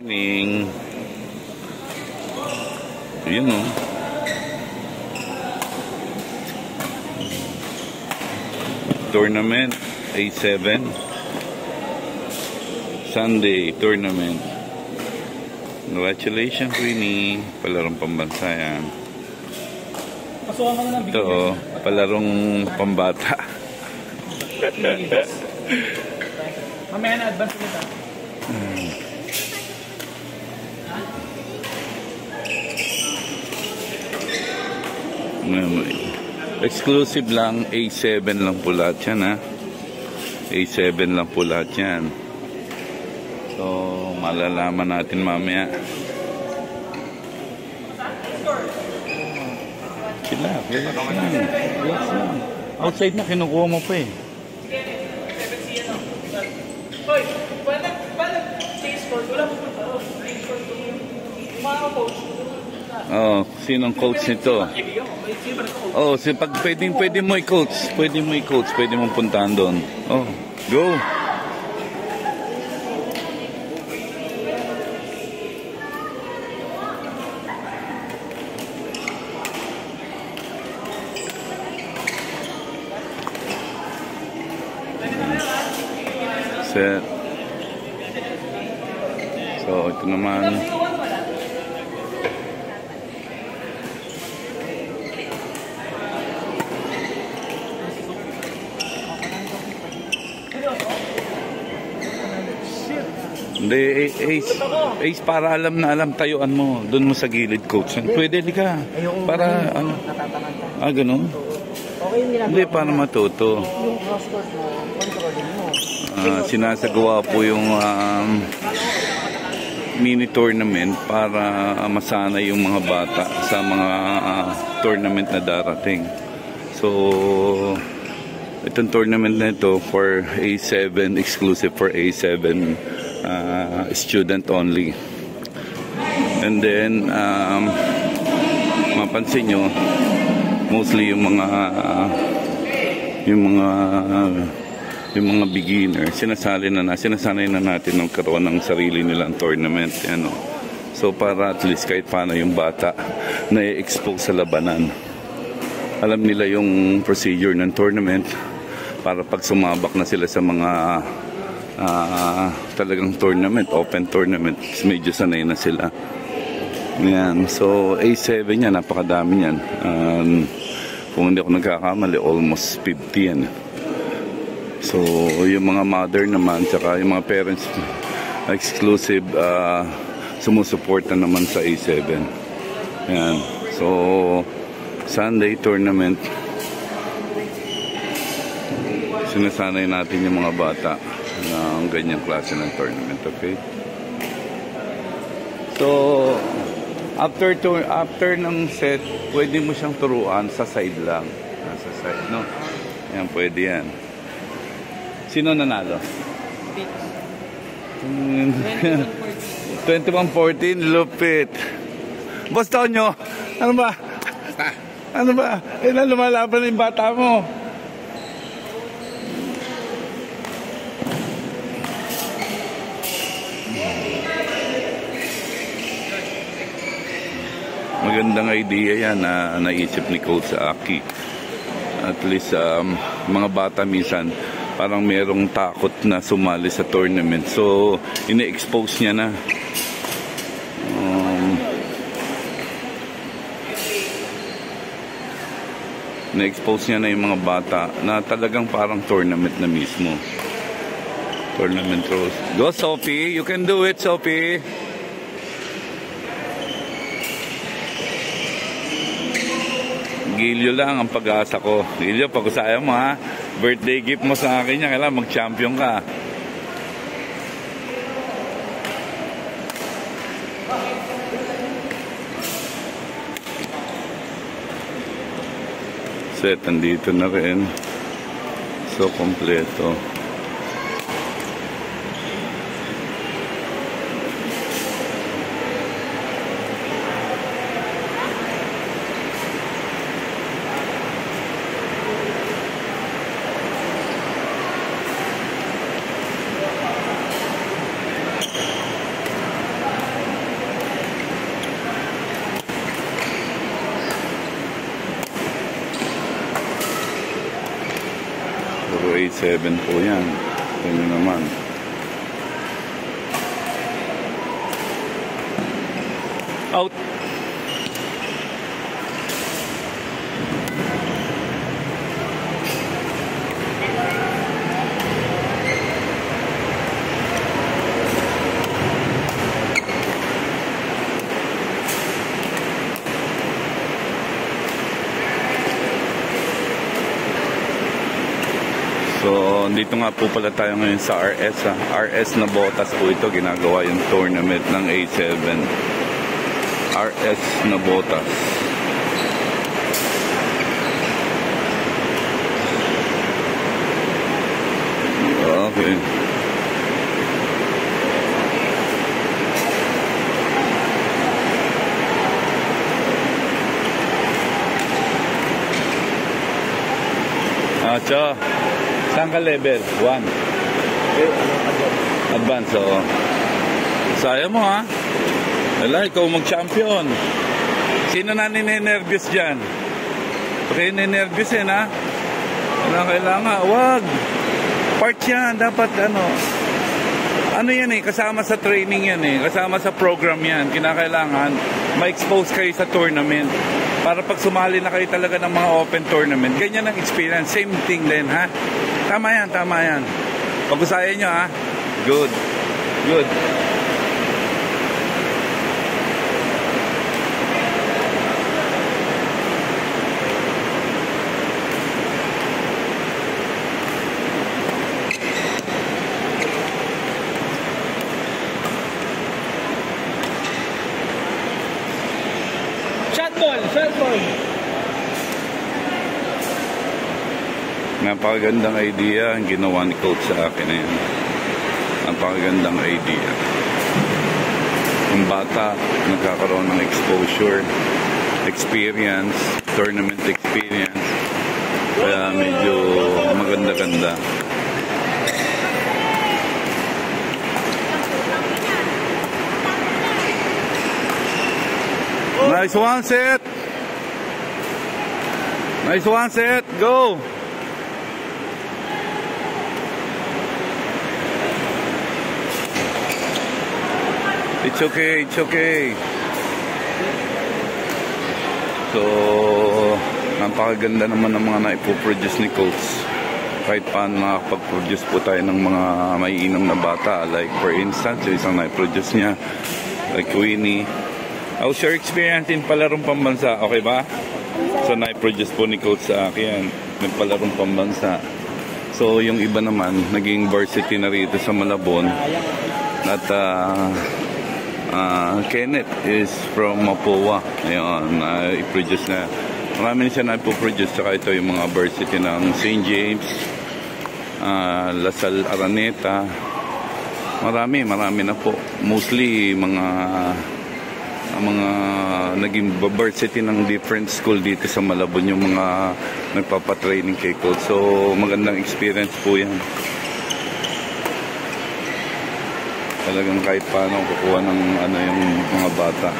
Ning. Yun o. Tournament A7 Sunday tournament. Congratulations, Winnie. Palarong pambansa yan. Ito o, palarong pambata. Mamaya na advance ulit ha. Exclusive lang, A7 lang po lahat yan ha. A7 lang po lahat yan. So, malalaman natin mamaya. Relax lang. Relax lang. Outside na, kinukuha mo pa eh. Hoy, paano C-Sport? Wala mo punta ron. C-Sport yung mga coach. Oh, sinong coach nito? Oh, pag pwede mo i-coach. Pwede mong puntahan doon. Oh, go. Set. So, ito naman. Hindi, Ace, para alam tayuan mo. Doon mo sa gilid, coach. Pwede, ka. Para, ano? Ah, ganun? Okay yung ginagawa. Hindi, para matuto. Yung cross-court mo, controlling mo. Sinasagawa po yung mini tournament para masana yung mga bata sa mga tournament na darating. So, itong tournament na ito for A7, exclusive for A7 student only. And then mapansin nyo, mostly yung mga beginner, sinasanay na natin ng karoon ng sarili nilang tournament, ano. So para at least kahit paano yung bata na i-expose sa labanan, alam nila yung procedure ng tournament, para pag sumabak na sila sa mga talagang tournament, open tournament, medyo sanay na sila. Yan. So A7 yan, napakadami yan. Kung hindi ako nagkakamali, almost 50 yan. So yung mga mother naman, tsaka yung mga parents, exclusive, sumusuporta naman sa A7. Yan. So Sunday tournament, sinasanay natin yung mga bata ng ganyang klase ng tournament, okay? So after ng set, pwede mo siyang turuan sa side lang. Sa side, no? Yan, pwede yan. Sino nanalo? 21-14, lupit. Boss Tonyo, ano ba? Ano ba? Ilan lumalaban yung bata mo? Magandang idea yan na naisip ni Coach Aki. At least mga bata minsan parang merong takot na sumali sa tournament. So ine-expose niya na. Na-expose niya na yung mga bata na talagang parang tournament na mismo. Tournament rules. Go Sophie, you can do it, Sophie. Gilyo lang ang pag-asa ko. Gilyo, pag-usaya mo ha. Birthday gift mo sa akin yan. Kailangan mag-champion ka. Set, andito na rin. So, kompleto. A7 po yan. Ito nyo naman. Out. So, dito nga po pala tayo ngayon sa RS. RS na Botas po ito. Ginagawa yung tournament ng A7. RS na Botas. Okay. Cho. Saan ka level? 1. Advance, oo. Sayang mo, ha? Wala, ikaw mag-champion. Sino na ninenervyos dyan? Okay, ninenervyos yan, ha? Wala kailangan. Wag. Part yan. Dapat, ano yan eh, kasama sa training yan eh. Kasama sa program yan. Kinakailangan, ma-expose kayo sa tournament. Para pag sumali na kayo talaga ng mga open tournament, ganyan ang experience. Same thing din, ha? Tama yan, tama yan. Pag-usayan nyo, ha? Good. Good. Shot ball, shot ball. Napakagandang idea ang ginawa ni coach sa akin na yan. Napakagandang idea. Ang bata nagkakaroon ng exposure, experience, tournament experience. Kaya medyo maganda-ganda. Nice one set. Nice one set. Go. It's okay, it's okay. So, napakaganda naman ng mga naipoproduce ni coach. Kahit paano nakapag-produce po tayo ng mga maiinom na bata. Like for instance, yung isang naiproduce niya, like Winnie. How's your experience in palarong pambansa? Okay ba? So, naiproduce po ni coach sa akin ng palarong pambansa. So, yung iba naman, naging varsity na rito sa Malabon. At, Kenneth is from Mapua. Ayun, i-produce na. Marami na siya na ipoproduce. Saka ito yung mga varsity ng St. James, Lasal Araneta. Marami na po. Mostly mga naging varsity ng different school dito sa Malabon yung mga nagpapatraining kay coach. So magandang experience po yan. Talagang kahit paano kukuha ng yung mga bata.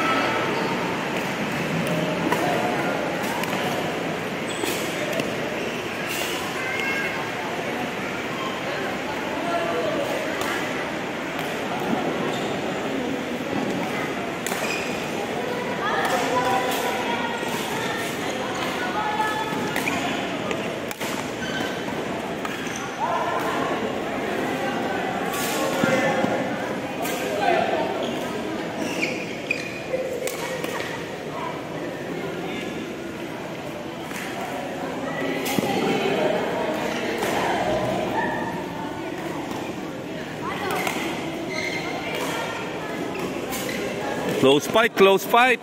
Close fight, close fight.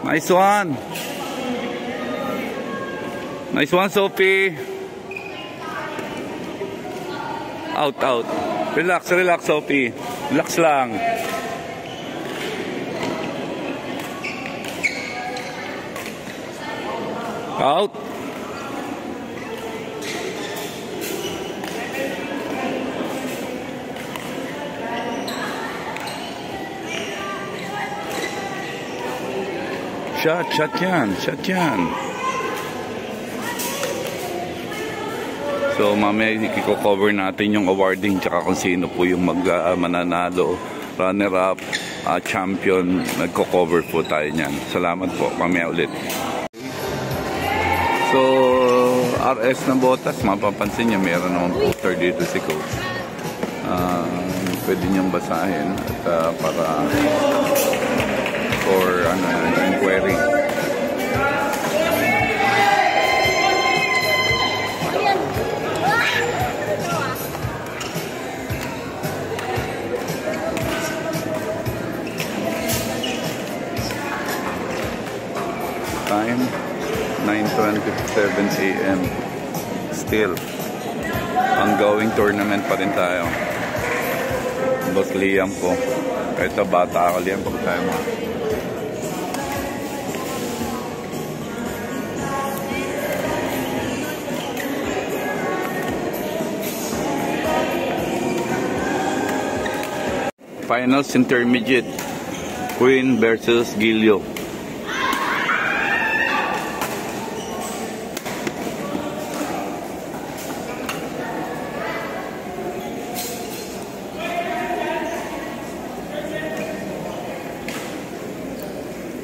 Nice one. Nice one, Sophie. Out, out. Relax, relax, Sophie. Relax lang. Out. Shot yan, shot yan. So mamaya i-cover natin yung awarding tsaka kung sino po yung mananalo, runner-up, champion. Nagko-cover po tayo niyan. Salamat po. Mamaya ulit. So RS na botas, mapapansin niyo meron naman poster dito si Coach. Pwede niyong basahin at para for inquiry. Time 9:27 AM. Still ongoing tournament pa rin tayo. Boss Liam po. Kahit na bata ako, Liam, pag tayo mo. Finals intermediate. Queen versus Gilio.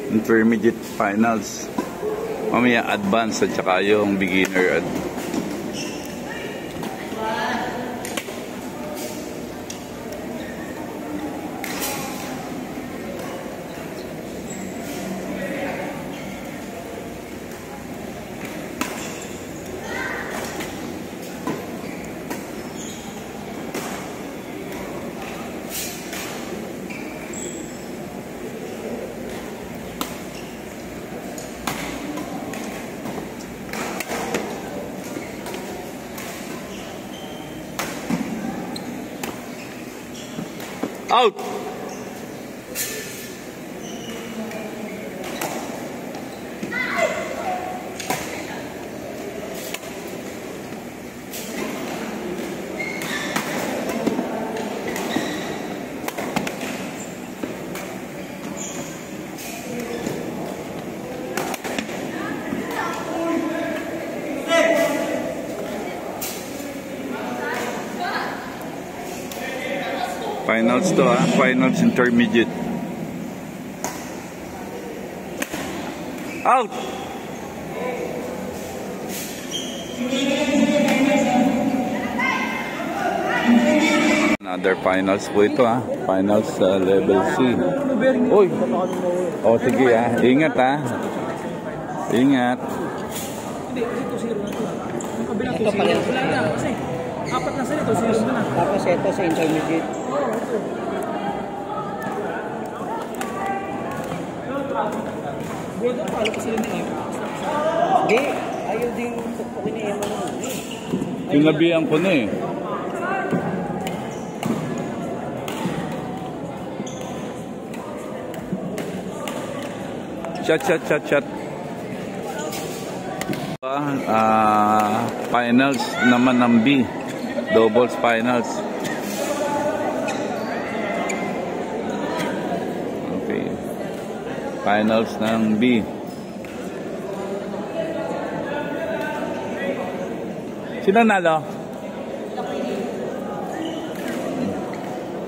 Intermediate finals. Mamaya advance at saka yung beginner. Out! Finals to finals intermediate. Out! Another finals po ito finals level C. Uy! O sige ingat ingat. Ito pala. Kasi apat na sila ito, zero na. Tapos ito sa intermediate. Brother, pala pa sila na Hindi, ayaw din tupukin ni Emma naman. Sinabihan ko na Chat. Finals naman ng B. Doubles finals. Okay. Finals ng B. Sino nalo?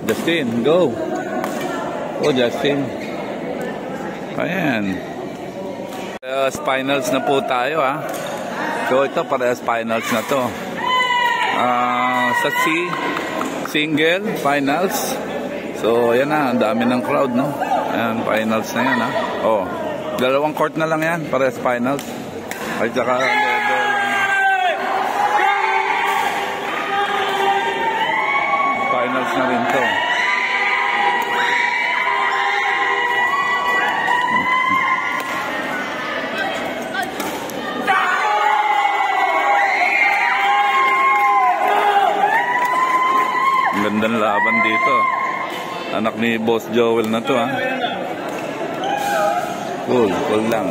Justin, go. Oh, Justin. Ayan. Finals na po tayo So ito parehas finals na to. Sa C single finals. So ayan ang dami ng crowd no. Ayan finals na yan Oh, dalawang court na lang yan parehas finals. At saka finals na rin to. Gandang laban dito. Anak ni Boss Joel na to Cool lang.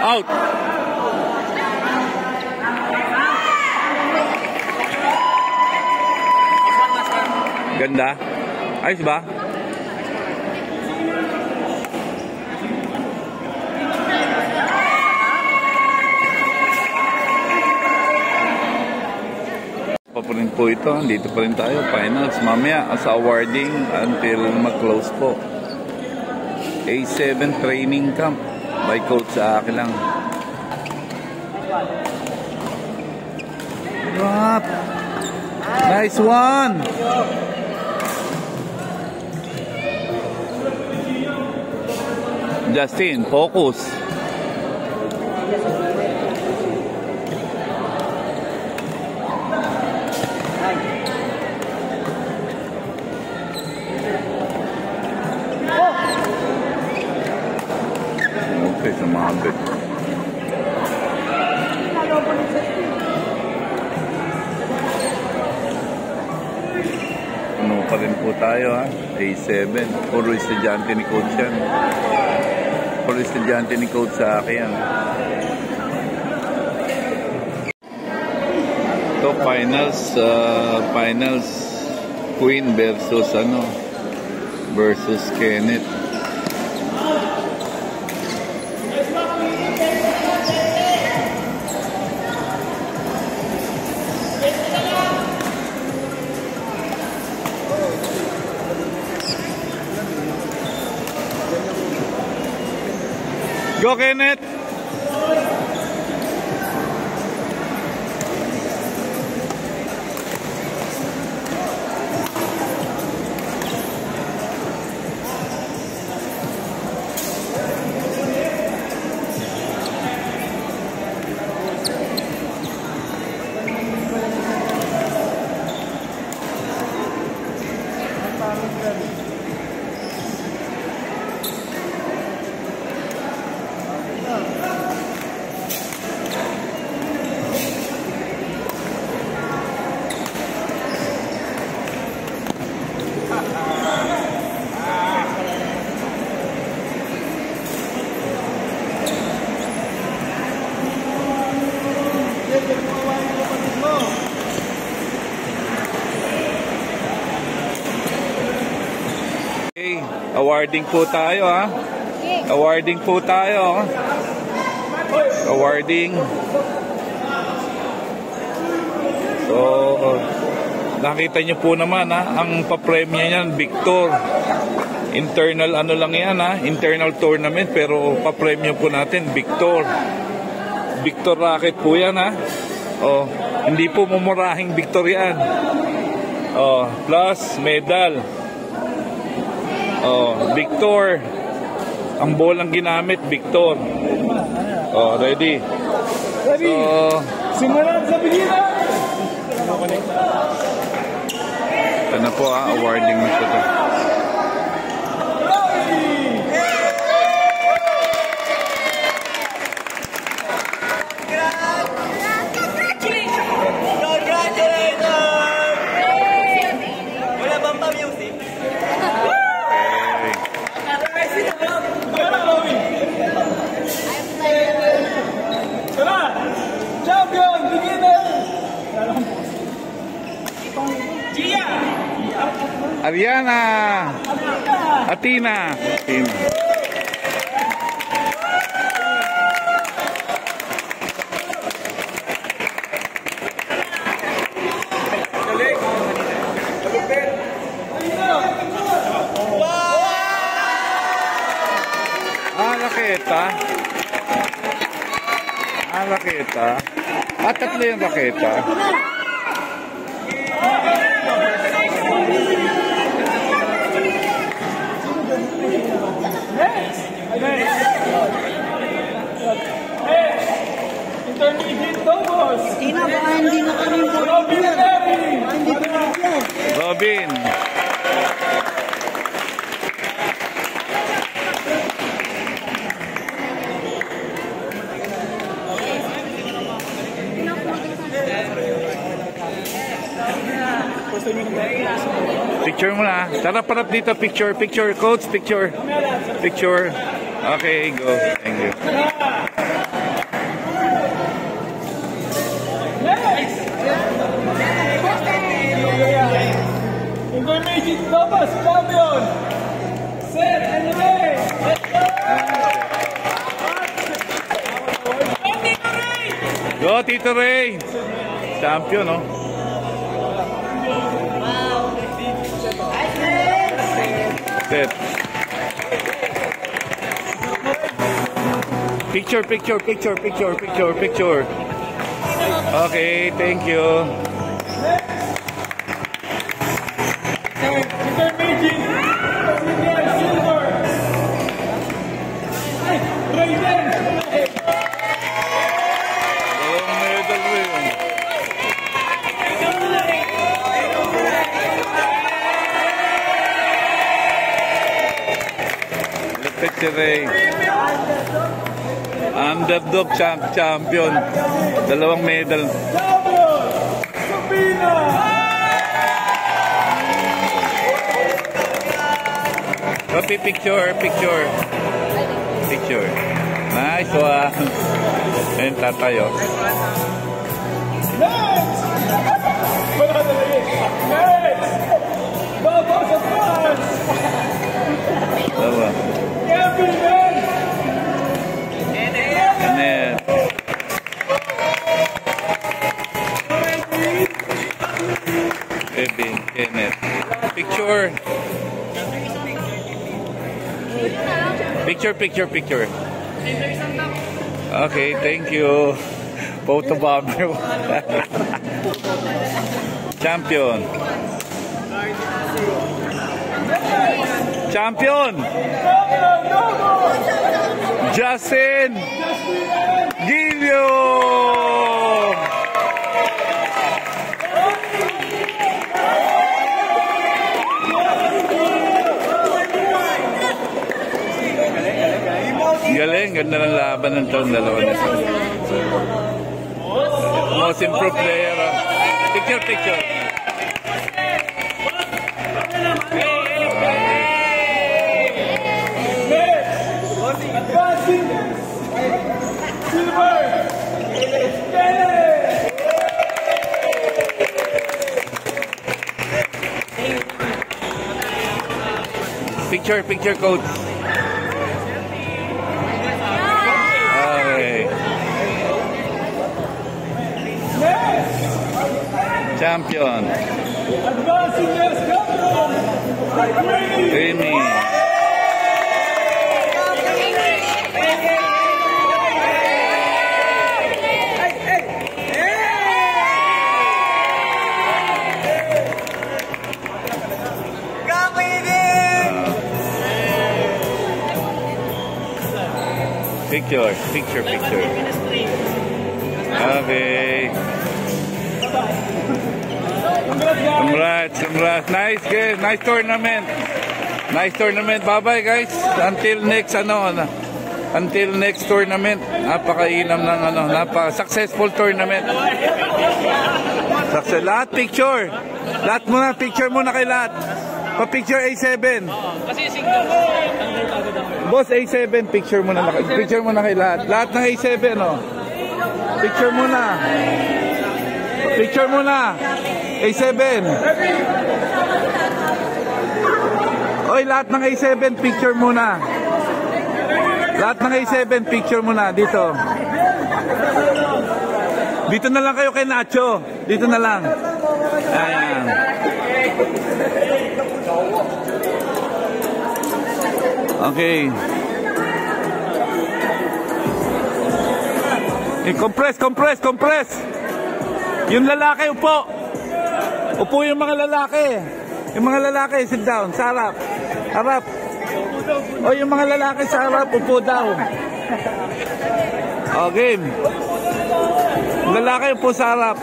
Out. Ganda? Ayos ba? Pa rin po ito. Dito pa rin tayo. Finals. Mamaya sa awarding until mag-close po. A7 training camp by Coach sa akin lang. Drop! Nice one! Justin, focus. Okay, sumabit. Ano pa rin po tayo ha? A7. Puro estudyante ni Coach yan. Puro estudyante ni Coach sa akin yan. Ito finals Queen versus versus Kenneth. Go Kenneth! Okay, awarding po tayo ha. Awarding po tayo. Awarding. So, nakita nyo po naman ha, ang papremya niyan, Victor. Internal ano lang yan ha, internal tournament, pero papremya po natin, Victor. Victor racket po yan ha. Oh, hindi po mumurahing Victor yan. Oh, plus medal. Oh, Victor. Ang bolang ginamit, Victor. Oh, ready. Ready. So, simulan sa bigila. ano po awarding na po ito. Ariana! Athena! Raketa. Raketa. Tatlo yung raketa. Intermediate doubles. Tina, baka hindi na kami Robin and Larry. hindi pa yan. Robin. Picture mo na. Tara, parap dito. Picture. Coach, picture. Okay, go. Thank you. Intermediate Regent Thomas, champion. Set and away. Go, Tito Ray! Champion, no? Set. Picture. Okay, thank you. Intermediate. Senior silver. Raiden. Dalawang medal rin. Lipit si Ray. Underdog champion. Dalawang medal. Champion. Sabina. Copy picture. Nice one. Ayun, tatayo. Next. Wala na rin. Next. Baba sa fans. Dalawa. Kevin Ben. Ayan. Kevin, Kenneth. Picture. Okay, thank you. Photo bomber. Champion. Justin Gilio. Galing, ganda ng laban ng taon dalawa nito. Most improved player. Picture. Picture, coach. Okay. Champion. Advancing as champion. Amy. Picture. Okay. Congrats. Nice game. Nice tournament. Bye-bye, guys. Until next tournament. Napakainam ng napaka-successful tournament. Lahat picture. Picture muna kay lahat. Pa-picture A7. Kasi single. Boss A7, picture muna kay lahat. Lahat ng A7, oh. Picture muna. A7. Oy, lahat ng A7, picture muna. Picture muna dito. Dito na lang kayo kay Nacho. Dito na lang. Ayan. Okay. Compress. Yung lalaki, upo. Upo yung mga lalaki. Sit down. Sa harap. O, yung mga lalaki sa harap, upo daw. O, game. Lalaki, upo sa harap.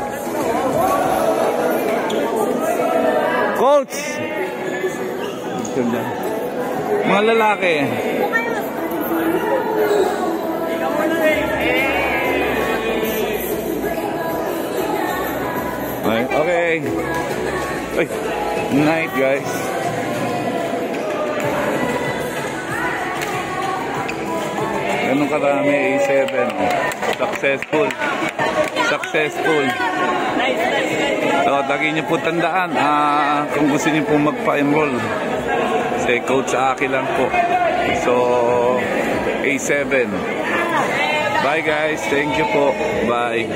Coach. Mga lalaki. Okay. Night, guys. Ganun karami A7. Successful. Successful. So, lagi niyo po tandaan, kung gusto niyo po magpa-enroll, si Coach Aki lang po. So, A7. Bye guys. Thank you po. Bye.